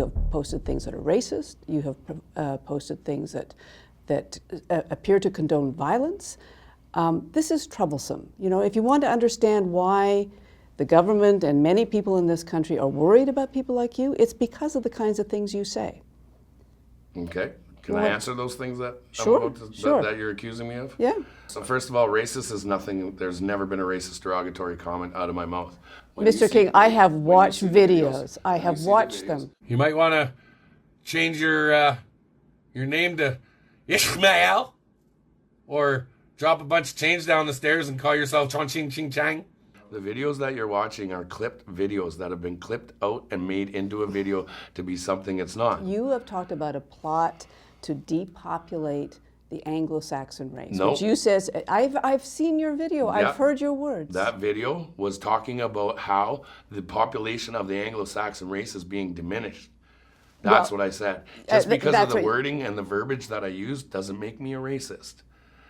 You have posted things that are racist. You have posted things that appear to condone violence. This is troublesome. You know, if you want to understand why the government and many people in this country are worried about people like you, it's because of the kinds of things you say. Okay. Can I answer those things that Sure. you're accusing me of? Yeah. So first of all, racist is nothing. There's never been a racist derogatory comment out of my mouth. Mr. King, I have watched videos. I have watched them. You might want to change your name to Ishmael, or drop a bunch of change down the stairs and call yourself Chong Ching Ching Chang. The videos that you're watching are clipped videos that have been clipped out and made into a video to be something it's not. You have talked about a plot to depopulate the Anglo-Saxon race, Nope. which you says, I've seen your video, Yep. I've heard your words. That video was talking about how the population of the Anglo-Saxon race is being diminished. That's what I said. Just because of the wording and the verbiage that I used doesn't make me a racist.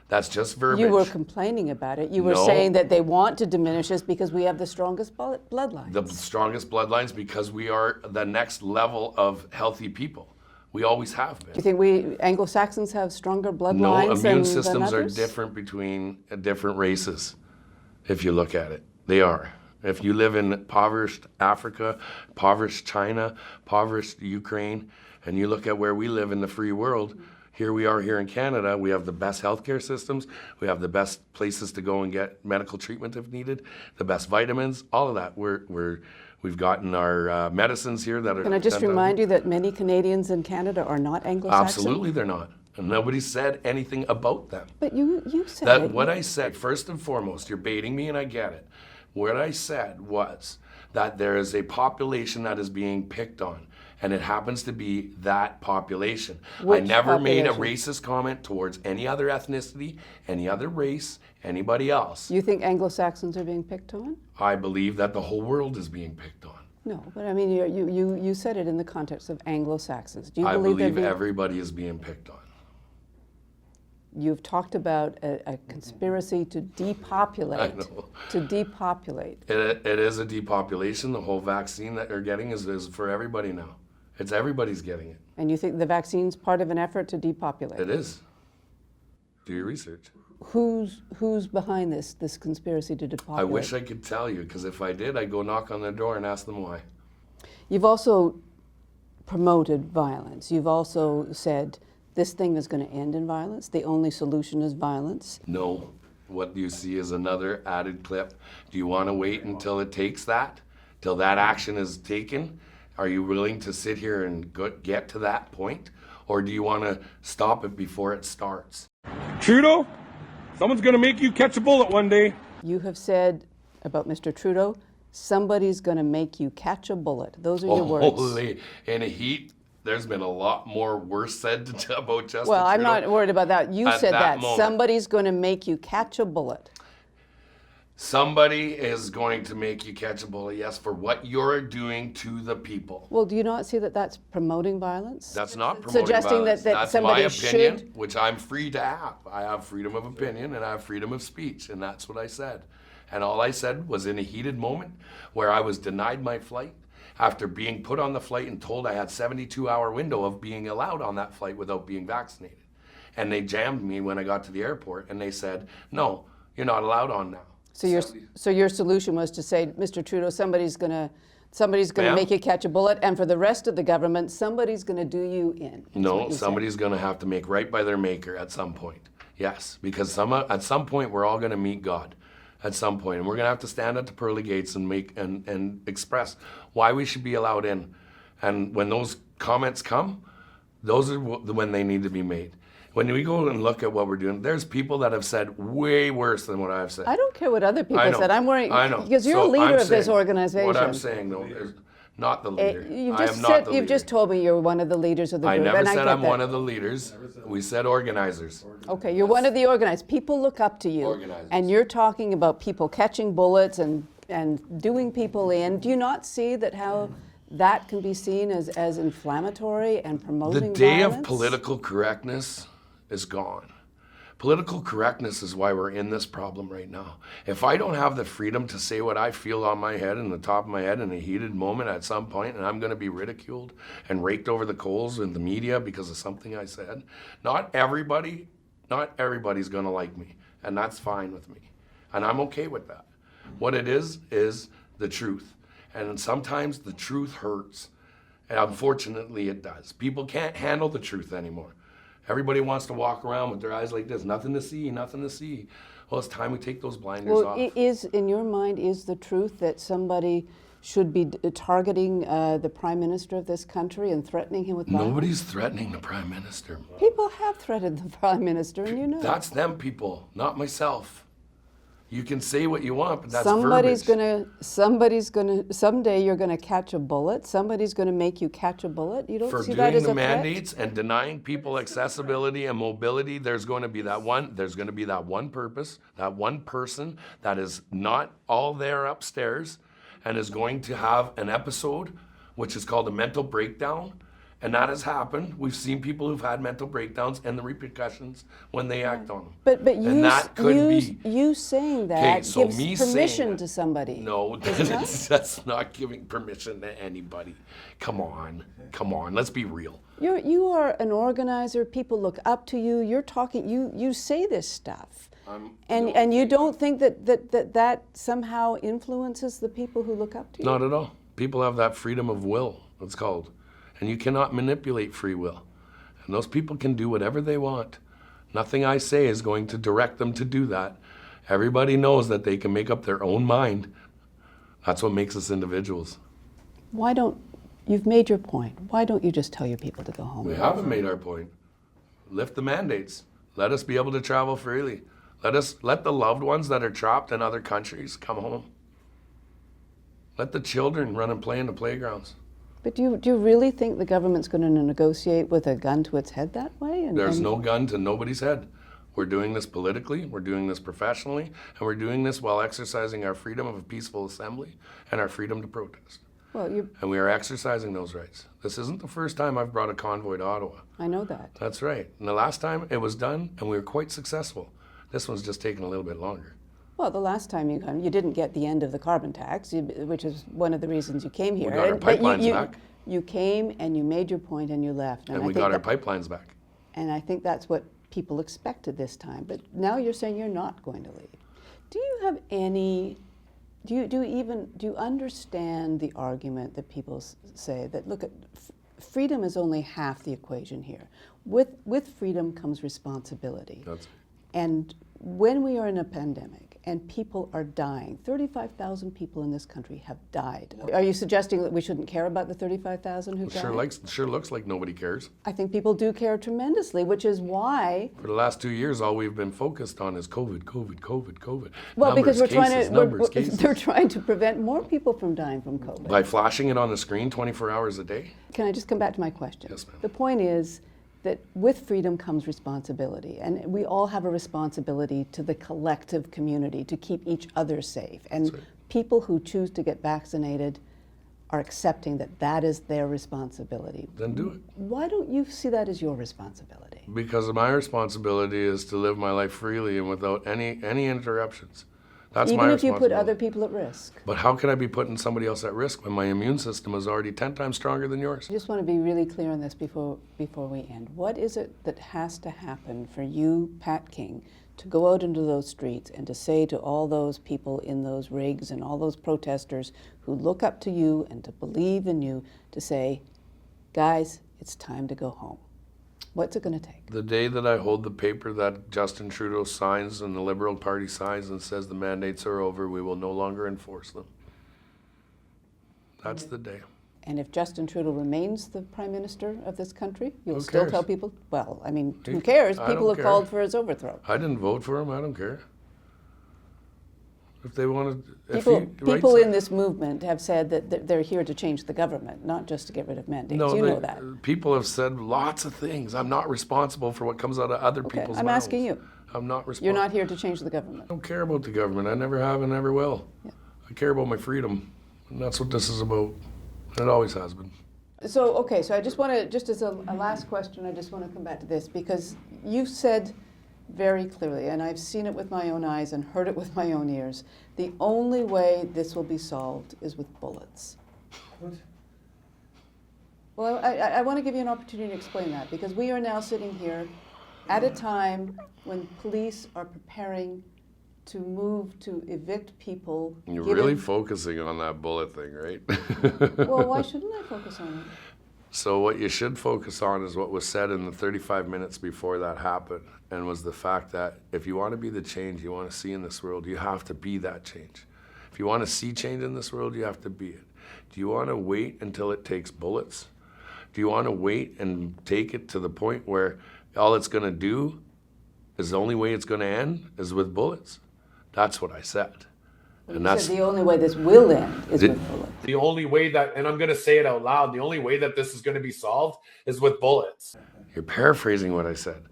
That's just verbiage. You were complaining about it. You were saying that they want to diminish us because we have the strongest bloodlines. The strongest bloodlines because we are the next level of healthy people. We always have been. Do you think we Anglo-Saxons have stronger bloodlines No, than immune systems are others? different between different races, if you look at it. They are. If you live in impoverished Africa, impoverished China, impoverished Ukraine, and you look at where we live in the free world, here we are here in Canada, we have the best healthcare systems, we have the best places to go and get medical treatment if needed, the best vitamins, all of that. We've gotten our medicines here that are... Can I just remind you that many Canadians in Canada are not Anglo-Saxon? Absolutely they're not. And nobody said anything about them. But you said that it. What I said, first and foremost, you're baiting me and I get it. What I said was that there is a population that is being picked on, and it happens to be that population. Which I never made a population? racist comment towards any other ethnicity, any other race, anybody else. You think Anglo-Saxons are being picked on? I believe that the whole world is being picked on. No, but I mean, you said it in the context of Anglo-Saxons. Do you I believe believe everybody is being picked on. You've talked about a conspiracy to depopulate. I know. To depopulate. It is a depopulation. The whole vaccine that you're getting is for everybody now. It's everybody's getting it. And you think the vaccine's part of an effort to depopulate? It is. Do your research. Who's behind this conspiracy to depopulate? I wish I could tell you, because if I did, I'd go knock on their door and ask them why. You've also promoted violence. You've also said this thing is going to end in violence. The only solution is violence. No. What you see is another added clip. Do you want to wait until it takes that? Till that action is taken? Are you willing to sit here and get to that point? Or do you want to stop it before it starts? Trudeau, someone's going to make you catch a bullet one day. You have said about Mr. Trudeau, somebody's going to make you catch a bullet. Those are your words. Holy, in a heat, there's been a lot more worse said about Justin Well, I'm Trudeau. not worried about that. You At said that. moment. Somebody's going to make you catch a bullet. Somebody is going to make you catch a bullet, yes, for what you're doing to the people. Well, do you not see that that's promoting violence? That's not promoting Suggesting violence. that That's somebody my opinion, should... which I'm free to have. I have freedom of opinion and I have freedom of speech, and that's what I said. And all I said was in a heated moment where I was denied my flight after being put on the flight and told I had 72-hour window of being allowed on that flight without being vaccinated. And they jammed me when I got to the airport and they said, no, you're not allowed on now. So your solution was to say, Mr. Trudeau, somebody's going to Ma'am? make you catch a bullet, and for the rest of the government, somebody's going to do you in. No, somebody's going to have to make right by their maker at some point. Yes, because at some point we're all going to meet God. At some point, and we're going to have to stand at the pearly gates and make and express why we should be allowed in. And when those comments come, those are when they need to be made. When we go and look at what we're doing, there's people that have said way worse than what I've said. I don't care what other people said. I'm worried because you're So a leader I'm of this saying- organization. What I'm saying though is not the leader. You've just told me you're one of the leaders of the I group. never and said get I'm that. one of the leaders. We said organizers. Okay, you're one of the organized. People look up to you. Organizers. And you're talking about people catching bullets and doing people in. Do you not see that how that can be seen as inflammatory and promoting The day violence? of political correctness is gone. Political correctness is why we're in this problem right now. If I don't have the freedom to say what I feel on my head and the top of my head in a heated moment at some point, and I'm going to be ridiculed and raked over the coals in the media because of something I said, not everybody's going to like me, and that's fine with me. And I'm okay with that. What it is the truth. And sometimes the truth hurts. And unfortunately it does. People can't handle the truth anymore. Everybody wants to walk around with their eyes like this, nothing to see, nothing to see. Well, it's time we take those blinders off. In your mind, is the truth that somebody should be targeting the Prime Minister of this country and threatening him with violence? Nobody's threatening the Prime Minister. People have threatened the Prime Minister, and you know. That's them people, not myself. You can say what you want, but that's somebody's verbiage. Someday you're gonna catch a bullet. Somebody's gonna make you catch a bullet. You don't For see that doing as the a threat? mandates and denying people accessibility and mobility, there's going to be that one purpose, that one person that is not all there upstairs and is going to have an episode which is called a mental breakdown. And that has happened. We've seen people who've had mental breakdowns and the repercussions when they act on them. But and that could be. you saying that so gives me permission saying to somebody. No, that's not giving permission to anybody. Come on, let's be real. You are an organizer. People look up to you. You're talking. You say this stuff, and you don't think that somehow influences the people who look up to you? Not at all. People have that freedom of will, it's called. And you cannot manipulate free will. And those people can do whatever they want. Nothing I say is going to direct them to do that. Everybody knows that they can make up their own mind. That's what makes us individuals. You've made your point. Why don't you just tell your people to go home? We haven't made our point. Lift the mandates. Let us be able to travel freely. Let the loved ones that are trapped in other countries come home. Let the children run and play in the playgrounds. But do you really think the government's going to negotiate with a gun to its head that way? There's no gun to nobody's head. We're doing this politically, we're doing this professionally, and we're doing this while exercising our freedom of peaceful assembly and our freedom to protest. And we are exercising those rights. This isn't the first time I've brought a convoy to Ottawa. I know that. That's right. And the last time it was done, and we were quite successful. This one's just taking a little bit longer. Well, the last time you didn't get the end of the carbon tax, which is one of the reasons you came here. We got our pipelines back. You came and you made your point and you left. And we got our pipelines back. And I think that's what people expected this time. But now you're saying you're not going to leave. Do you have any? Do you understand the argument that people say that look, freedom is only half the equation here. With freedom comes responsibility. And when we are in a pandemic and people are dying, 35,000 people in this country have died. Are you suggesting that we shouldn't care about the 35,000 who died? Sure looks like nobody cares. I think people do care tremendously, which is why... For the last 2 years, all we've been focused on is COVID. Well, because they're trying to prevent more people from dying from COVID. By flashing it on the screen 24 hours a day? Can I just come back to my question? Yes, ma'am. The point is that with freedom comes responsibility, and we all have a responsibility to the collective community to keep each other safe. And people who choose to get vaccinated are accepting that that is their responsibility. Then do it. Why don't you see that as your responsibility? Because my responsibility is to live my life freely and without any interruptions. That's my responsibility. Even if you put other people at risk. But how can I be putting somebody else at risk when my immune system is already 10 times stronger than yours? I just want to be really clear on this before we end. What is it that has to happen for you, Pat King, to go out into those streets and to say to all those people in those rigs and all those protesters who look up to you and to believe in you, to say, guys, it's time to go home? What's it going to take? The day that I hold the paper that Justin Trudeau signs and the Liberal Party signs and says the mandates are over, we will no longer enforce them. That's the day. And if Justin Trudeau remains the Prime Minister of this country, you'll Who still cares? tell people, well, I mean, who cares? I People don't have care. called for his overthrow. I didn't vote for him, I don't care. If they wanted... People in this movement have said that they're here to change the government, not just to get rid of mandates. You know that. People have said lots of things. I'm not responsible for what comes out of other people's I'm mouths. asking you. I'm not responsible. You're not here to change the government. I don't care about the government. I never have and never will. Yeah. I care about my freedom. And that's what this is about. It always has been. So I just want to, just as a last question, I just want to come back to this, because you said very clearly, and I've seen it with my own eyes and heard it with my own ears. The only way this will be solved is with bullets. What? Well, I want to give you an opportunity to explain that, because we are now sitting here at a time when police are preparing to move to evict people. You're given- really focusing on that bullet thing, right? Well, why shouldn't I focus on it? So what you should focus on is what was said in the 35 minutes before that happened, and was the fact that if you want to be the change you want to see in this world, you have to be that change. If you want to see change in this world, you have to be it. Do you want to wait until it takes bullets? Do you want to wait and take it to the point where all it's going to do is the only way it's going to end is with bullets? That's what I said. You And that's said the only way this will end is Did- with bullets. The only way that, and I'm going to say it out loud, the only way that this is going to be solved is with bullets. You're paraphrasing what I said.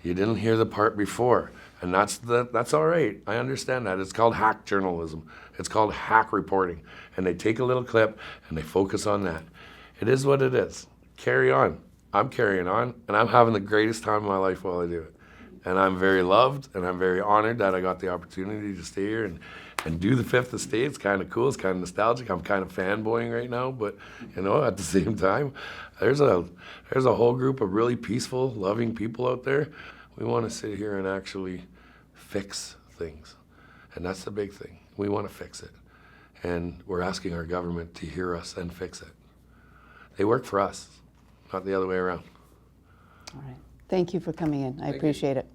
You didn't hear the part before, and that's all right. I understand that. It's called hack journalism. It's called hack reporting, and they take a little clip and they focus on that. It is what it is. Carry on. I'm carrying on, and I'm having the greatest time of my life while I do it. And I'm very loved, and I'm very honored that I got the opportunity to stay here and do the Fifth Estate. It's kind of cool. It's kind of nostalgic. I'm kind of fanboying right now, but you know, at the same time, there's a whole group of really peaceful, loving people out there. We want to sit here and actually fix things, and that's the big thing. We want to fix it, and we're asking our government to hear us and fix it. They work for us, not the other way around. All right. Thank you for coming in. I appreciate it.